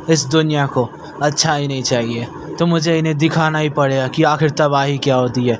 इस दुनिया को अच्छा ही नहीं चाहिए, तो मुझे इन्हें दिखाना ही पड़ेगा कि आखिर तबाही क्या होती है।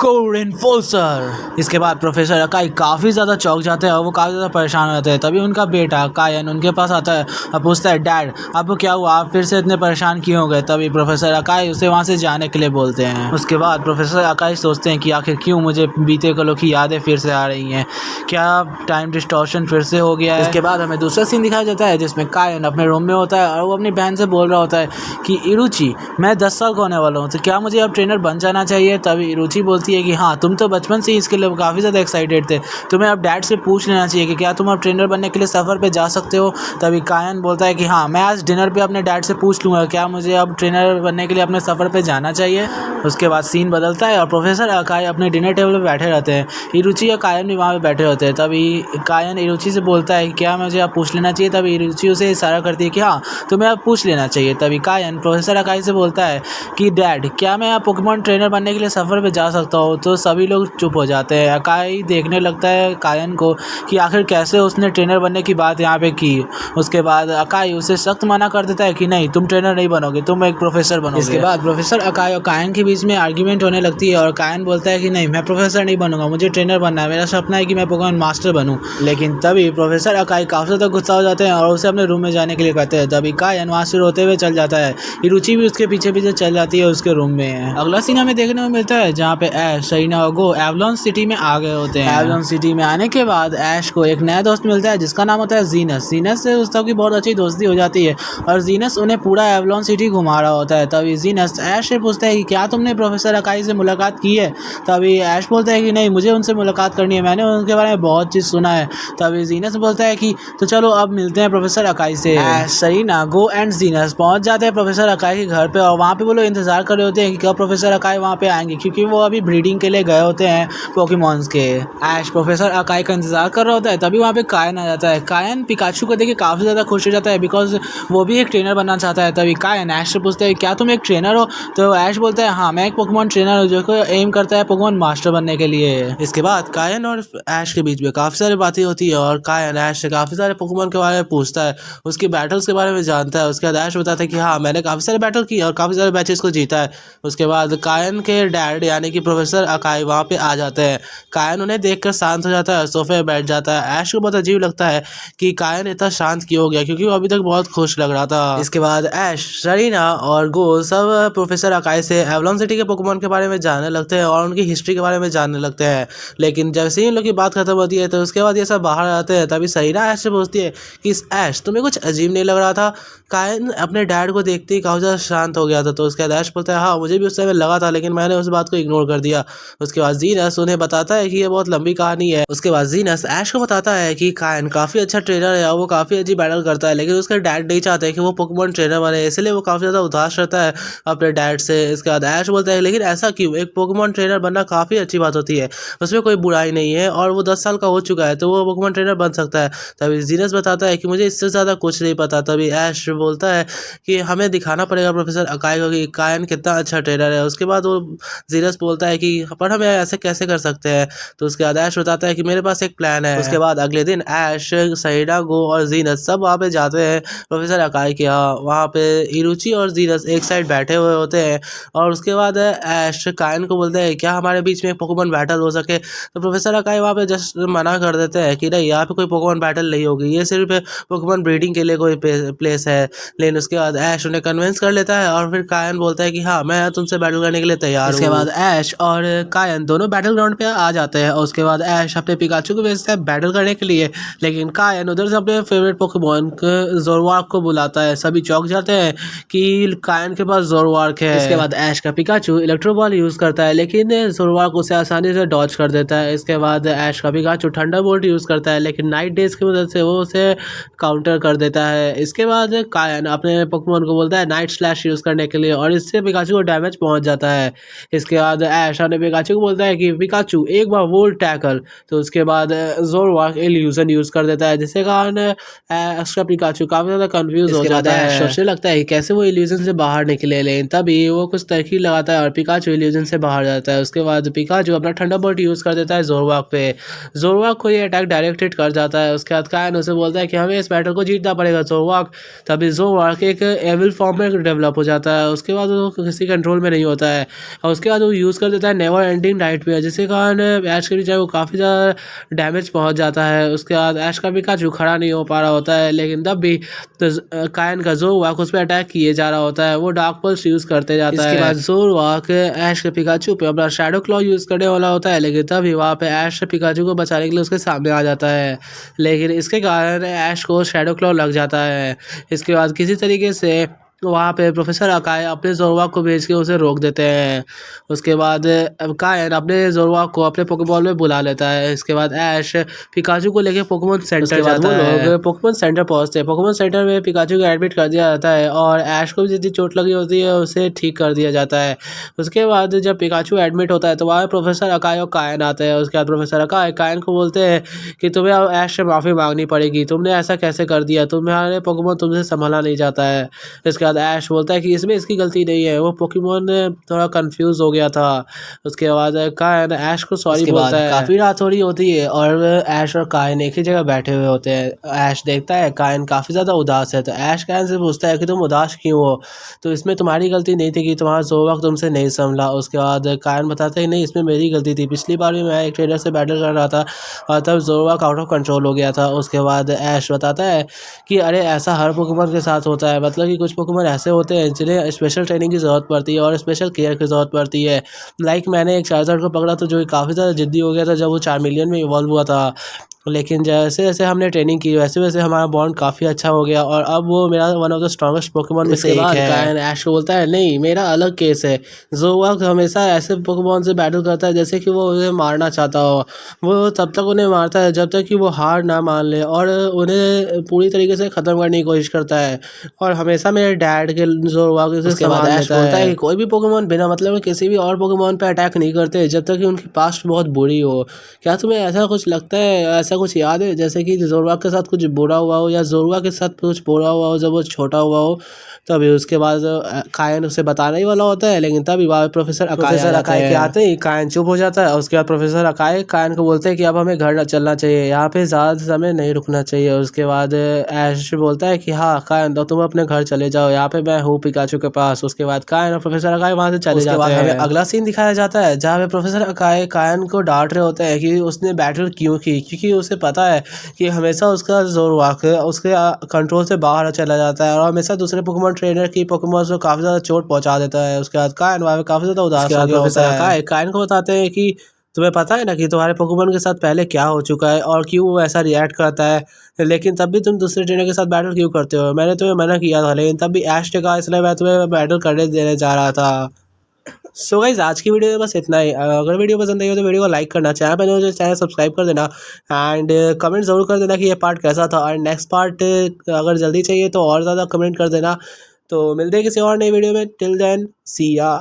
Code enforcer. इसके बाद प्रोफेसर अकाई काफ़ी ज़्यादा चौंक जाते हैं और वो काफ़ी ज़्यादा परेशान हो जाते हैं। तभी उनका बेटा कायन उनके पास आता है और पूछता है, डैड आपको क्या हुआ, आप फिर से इतने परेशान क्यों हो गए। तभी प्रोफेसर अकाई उसे वहाँ से जाने के लिए बोलते हैं। उसके बाद प्रोफेसर अकाई सोचते हैं कि आखिर क्यों मुझे बीते कलों की यादें फिर से आ रही हैं, क्या टाइम डिस्टॉर्शन फिर से हो गया है। इसके बाद हमें दूसरा सीन दिखाया जाता है जिसमें कायन अपने रूम में होता है और वो अपनी बहन से बोल रहा होता है कि इरुचि मैं 10 साल का होने वाला हूँ, तो क्या मुझे अब ट्रेनर बन जाना चाहिए। तभी इरुचि बोलती है कि हाँ, तुम तो बचपन से ही इसके लिए काफ़ी ज़्यादा एक्साइटेड थे, तुम्हें अब डैड से पूछ लेना चाहिए कि क्या तुम अब ट्रेनर बनने के लिए सफ़र पे जा सकते हो। तभी कायन बोलता है कि हाँ, मैं आज डिनर पे अपने डैड से पूछ लूँगा क्या मुझे अब ट्रेनर बनने के लिए अपने सफ़र पे जाना चाहिए। उसके बाद सीन बदलता है और प्रोफेसर अकाई अपने डिनर टेबल पर बैठे रहते हैं। इरुचि और कायन भी वहाँ पे बैठे होते हैं। तभी कायन इरुचि से बोलता है कि क्या मुझे अब पूछ लेना चाहिए। तभी इरुचि उसे इशारा करती है कि हाँ, तुम्हें अब पूछ लेना चाहिए। तभी कायन प्रोफेसर अकाई से बोलता है कि डैड क्या मैं अब पोकेमॉन ट्रेनर बनने के लिए सफ़र पे जा सकता हूँ। तो सभी लोग चुप हो जाते हैं। अकाई देखने लगता है कायन को कि आखिर कैसे उसने ट्रेनर बनने की बात यहाँ पे की। उसके बाद अकाई उसे सख्त मना कर देता है कि नहीं, तुम ट्रेनर नहीं बनोगे, तुम एक प्रोफेसर बनोगे। इसके बाद प्रोफेसर अकाई और कायन के बीच में आर्ग्यूमेंट होने लगती है और कायन बोलता है कि नहीं, मैं प्रोफेसर नहीं बनूंगा, मुझे ट्रेनर बनना है, मेरा सपना है कि मैं पोकेमॉन मास्टर बनूं। लेकिन तभी प्रोफेसर अकाई काफ़ी ज़्यादा गुस्सा हो जाते हैं और उसे अपने रूम में जाने के लिए कहते हैं। तभी कायन वहाँ से रोते हुए चल जाता है। इरुचि भी उसके पीछे पीछे चल जाती है उसके रूम में। अगला सीन हमें देखने को मिलता है जहाँ पे ऐश, सरीना और गो एवलॉन सिटी में आ गए होते हैं। एवलॉन सिटी में आने के बाद ऐश को एक नया दोस्त मिलता है जिसका नाम होता है जीनस। जीनस से उस सबकी बहुत अच्छी दोस्ती हो जाती है और जीनस उन्हें पूरा एवलॉन सिटी घुमा रहा होता है। तभी जीनस ऐश से पूछता है कि क्या तुमने प्रोफेसर अकाई से मुलाकात की है। तभी ऐश बोलता है कि नहीं, मुझे उनसे मुलाकात करनी है, मैंने उनके बारे में बहुत चीज़ सुना है। तभी जीनस बोलता है कि तो चलो अब मिलते हैं प्रोफेसर अकाई से। ऐश, सरीना, गो एंड जीनस पहुंच जाते हैं प्रोफेसर अकाई के घर पे और वहाँ पे वो लोग इंतजार कर रहे होते हैं कि कब प्रोफेसर अकाई वहाँ पे आएंगे, क्योंकि वो अभी ब्रीडिंग के लिए गए होते हैं पोकेमॉन्स के। ऐश प्रोफेसर अकाई का इंतजार कर रहा होता है। तभी वहाँ पे कायन आ जाता है। कायन पिकाचू को देख के काफ़ी ज़्यादा खुश हो जाता है बिकॉज वो भी एक ट्रेनर बनना चाहता है। तभी कायन ऐश से पूछता है क्या तुम एक ट्रेनर हो। तो ऐश बोलता है हाँ, मैं एक पोकेमॉन ट्रेनर हूँ जो एम करता है पोकेमॉन मास्टर बनने के लिए। इसके बाद कायन और ऐश के बीच में काफ़ी सारी बातें होती है और कायन ऐश से काफ़ी सारे पोकेमॉन के बारे में पूछता है, उसकी बैटल्स के बारे में जानता है। उसके बाद ऐश बताता है कि हाँ, मैंने काफ़ी सारे बैटल की और काफ़ी सारे मैचेस को जीता है। उसके बाद कायन के डैड यानी कि प्रोफेसर अकाई वहाँ पे आ जाते हैं। कायन उन्हें देखकर शांत हो जाता है, सोफे पे बैठ जाता है। ऐश को बहुत अजीब लगता है कि कायन इतना शांत क्यों हो गया, क्योंकि वो अभी तक बहुत खुश लग रहा था। इसके बाद ऐश, सरीना और गो सब प्रोफेसर अकाई से एवलॉन सिटी के पोकेमॉन के बारे में जानने लगते हैं और उनकी हिस्ट्री के बारे में जानने लगते हैं। लेकिन जैसे ही इन लोग की बात खत्म होती है तो उसके बाद ये सब बाहर आते हैं। तभी सरीना ऐश से पूछती है कि ऐश, तुम्हें कुछ अजीब नहीं लग रहा था। कायन अपने डैड को देखते ही काफ़ी ज़्यादा शांत हो गया था। तो उसके बाद ऐश बोलता है हाँ, मुझे भी उस समय लगा था, लेकिन मैंने उस बात को इग्नोर कर दिया। उसके बाद जीनस उन्हें बताता है कि ये बहुत लंबी कहानी है। उसके बाद जीनस ऐश को बताता है कि कायन काफ़ी अच्छा ट्रेनर है और वो काफ़ी अच्छी बैटल करता है, लेकिन उसके डैड नहीं चाहते कि वो पोकेमॉन ट्रेनर बने, इसलिए वो काफ़ी ज़्यादा उदास रहता है अपने डैड से। इसके बाद ऐश बोलता है लेकिन ऐसा क्यों, एक पोकेमॉन ट्रेनर बनना काफ़ी अच्छी बात होती है, उसमें कोई बुराई नहीं है और वो 10 साल का हो चुका है तो वो पोकेमॉन ट्रेनर बन सकता है। तभी जीनस बताता है कि मुझे इससे ज़्यादा कुछ नहीं पता। तभी ऐश बोलता है कि हमें दिखाना पड़ेगा प्रोफेसर अकाई को कि कायन कितना अच्छा ट्रेनर है। उसके बाद वो जीनस बोलता है कि पर हम ऐसे कैसे कर सकते हैं। तो उसके बाद ऐश बताता है कि मेरे पास एक प्लान है। उसके बाद अगले दिन ऐश, सरीना, गो और जीनस सब वहाँ पे जाते हैं प्रोफेसर अकाई के यहाँ। वहाँ पे इरुचि और जीनस एक साइड बैठे हुए होते हैं और उसके बाद ऐश कायन को बोलते हैं क्या हमारे बीच में एक पोकेमॉन बैटल हो सके। तो प्रोफेसर अकाई वहाँ पे जस्ट मना कर देते हैं कि नहीं, यहाँ पे कोई पोकेमॉन बैटल नहीं होगी, ये सिर्फ पोकेमॉन ब्रीडिंग के लिए कोई प्लेस है। लेकिन उसके बाद ऐश उन्हें कन्विंस कर लेता है और फिर कायन बोलता है कि हाँ, मैं तुमसे बैटल करने के लिए तैयार हूँ। इसके बाद ऐश और कायन दोनों बैटल ग्राउंड पे आ जाते हैं और उसके बाद ऐश अपने पिकाचू को भेजता है बैटल करने के लिए, लेकिन कायन उधर से अपने फेवरेट पोकेमॉन ज़ोरवार्क को बुलाता है। सभी चौंक जाते हैं कि कायन के पास ज़ोरवार्क है। इसके बाद ऐश का पिकाचू इलेक्ट्रो बॉल यूज़ करता है, लेकिन ज़ोरवार्क उसे आसानी से डॉज कर देता है। इसके बाद ऐश का पिकाचू थंडरबोल्ट यूज़ करता है, लेकिन नाइट डेज की मदद से वो उसे काउंटर कर देता है। इसके बाद कायन अपने पोकेमॉन को बोलता है नाइट स्लैश यूज़ करने के लिए और इससे पिकाचू को डैमेज पहुंच जाता है। इसके बाद ऐश ने पिकाचू को बोलता है कि पिकाचू एक बार वोल्ट टैकल, तो उसके बाद ज़ोरवाक इल्यूजन यूज़ कर देता है, जिसके कारण ऐश का पिकाचू काफ़ी ज़्यादा कंफ्यूज हो जाता है। सोचने लगता है कि कैसे वो इल्यूजन से बाहर निकले, लेकिन तभी वो कुछ तरकीब लगाता है और पिकाचू इल्यूजन से बाहर जाता है। उसके बाद पिकाचू अपना थंडरबोल्ट यूज़ कर देता है ज़ोरवाक पे। ज़ोरवाक को ये अटैक डायरेक्ट हिट कर जाता है। उसके बाद कायन उसे बोलता है कि हमें इस बैटल को जीतना पड़ेगा ज़ोरवाक। तभी ज़ोरवाक एक एविल फॉर्म में डेवलप हो जाता है। उसके बाद वो किसी कंट्रोल में नहीं होता है और उसके बाद वो यूज़ कर देता है नेवर एंडिंग नाइट पे, जिसके कारण ऐश के नीचे वो काफ़ी ज़्यादा डैमेज पहुंच जाता है। उसके बाद ऐश का पिकाचू खड़ा नहीं हो पा रहा होता है, लेकिन तब भी कायन का ज़ोरवाक उस पर अटैक किए जा रहा होता है। वो डार्क पल्स यूज़ करते जाता है। इसके बाद ज़ोरवाक ऐश के पिकाचू पे अपना शैडो क्लॉ यूज़ करने वाला होता है, लेकिन तभी वहाँ पे ऐश पिकाचू को बचाने के लिए उसके सामने आ जाता है, लेकिन इसके कारण ऐश को शैडो क्लॉ लग जाता है। इसके बाद किसी तरीके से वहाँ पे प्रोफेसर अकाई अपने ज़ोरवाक को भेज के उसे रोक देते हैं। उसके बाद कायन अपने ज़ोरवाक को अपने पोकेमॉन में बुला लेता है। इसके बाद ऐश पिकाचू को लेके पोकेमॉन सेंटर जाता है। लोग पोकेमॉन सेंटर पहुँचते हैं। पोकेमॉन सेंटर में पिकाचू को एडमिट कर दिया जाता है और ऐश को भी जितनी चोट लगी होती है उसे ठीक कर दिया जाता है। उसके बाद जब पिकाचू एडमिट होता है तो वहाँ प्रोफेसर अकाई और कायन आते हैं। उसके बाद प्रोफेसर अकाई कायन को बोलते हैं कि तुम्हें अब ऐश से माफ़ी मांगनी पड़ेगी, तुमने ऐसा कैसे कर दिया, तुम्हारे पोकेमॉन तुमसे संभाला नहीं जाता है। इसके बाद ऐश बोलता है कि इसमें इसकी गलती नहीं है, वो पोकेमॉन थोड़ा कंफ्यूज हो गया था। उसके बाद कायन ऐश को सॉरी बोलता है। काफ़ी रात हो रही होती है और ऐश और कायन एक ही जगह बैठे हुए होते हैं। ऐश देखता है कायन काफ़ी ज़्यादा उदास है, तो ऐश कायन से पूछता है कि तुम उदास क्यों हो, तो इसमें तुम्हारी गलती नहीं थी कि तुम्हारा ज़ोरवाक तुमसे नहीं संभला। उसके बाद कायन बताता है नहीं, इसमें मेरी गलती थी, पिछली बार भी मैं एक ट्रेनर से बैटल कर रहा था और तब ज़ोरवाक आउट ऑफ कंट्रोल हो गया था। उसके बाद ऐश बताता है कि अरे ऐसा हर पोकेमॉन के साथ होता है, मतलब कि कुछ पोकेमॉन ऐसे होते हैं जिन्हें स्पेशल ट्रेनिंग की ज़रूरत पड़ती है और स्पेशल केयर की ज़रूरत पड़ती है। लाइक मैंने एक चार्जर को पकड़ा तो जो काफ़ी ज़्यादा ज़िद्दी हो गया था जब वो 4 मिलियन में इवॉल्व हुआ था, लेकिन जैसे जैसे हमने ट्रेनिंग की वैसे वैसे हमारा बॉन्ड काफ़ी अच्छा हो गया और अब वो मेरा one of the strongest Pokemon में से एक है। कायन ऐश को बोलता है नहीं, मेरा अलग केस है, ज़ोरवाक हमेशा ऐसे पोकेमॉन से बैटल करता है जैसे कि वो उन्हें मारना चाहता हो। वो तब तक उन्हें मारता है जब तक कि वो हार ना मान ले और उन्हें पूरी तरीके से ख़त्म करने की कोशिश करता है और हमेशा मेरे डैड के ज़ोरवाक से संभाल लेता है कि कोई भी पोकेमॉन बिना मतलब में किसी भी और पोकेमॉन पे अटैक नहीं करते जब तक कि उनकी पास्ट बहुत बुरी हो। क्या तुम्हें ऐसा कुछ लगता है, ऐसा कुछ याद है जैसे कि ज़ोरवाक के साथ कुछ बुरा हुआ हो या ज़ोरवाक के साथ कुछ बुरा हुआ हो जब वो छोटा हुआ हो? तभी उसके बाद कायन उसे बताने ही वाला होता है, लेकिन तभी वहाँ प्रोफेसर अकाई के आते ही कायन चुप हो जाता है। उसके बाद प्रोफेसर अकाई कायन को बोलते हैं कि अब हमें घर चलना चाहिए, यहाँ पे ज़्यादा समय नहीं रुकना चाहिए। उसके बाद ऐश बोलता है कि हाँ कायन, तो तुम अपने घर चले जाओ, यहाँ पे मैं हूँ पिकाचू के पास। उसके बाद कायन और प्रोफेसर अकाई वहाँ से चले जाते हैं। हमें अगला सीन दिखाया जाता है जहाँ पे प्रोफेसर अकाई कायन को डांट रहे होते हैं कि उसने बैटल क्यों की, क्योंकि उसे पता है कि हमेशा उसका ज़ोरवाक उसके कंट्रोल से बाहर चला जाता है और हमेशा दूसरे पोकेमॉन ट्रेनर की पोकेमॉन को काफ़ी ज़्यादा चोट पहुंचा देता है। उसके बाद कायन वहाँ पे काफ़ी ज़्यादा उदास हो गया होता है। कायन को बताते हैं कि तुम्हें पता है ना कि तुम्हारे पोकेमॉन के साथ पहले क्या हो चुका है और क्यों वो ऐसा रिएक्ट करता है, लेकिन तब भी तुम दूसरे ट्रेनर के साथ बैटल क्यों करते हो? मैंने तुम्हें मना किया था, लेकिन तब भी ऐश ने कहा, इसलिए मैं तुम्हें बैटल करने देने जा रहा था। सो गाइस, आज की वीडियो में बस इतना ही। अगर वीडियो पसंद आई हो तो वीडियो को लाइक करना, चैनल पर नए हो तो चैनल सब्सक्राइब कर देना एंड कमेंट ज़रूर कर देना कि ये पार्ट कैसा था और नेक्स्ट पार्ट अगर जल्दी चाहिए तो और ज़्यादा कमेंट कर देना। तो मिलते हैं किसी और नई वीडियो में। टिल देन सी या।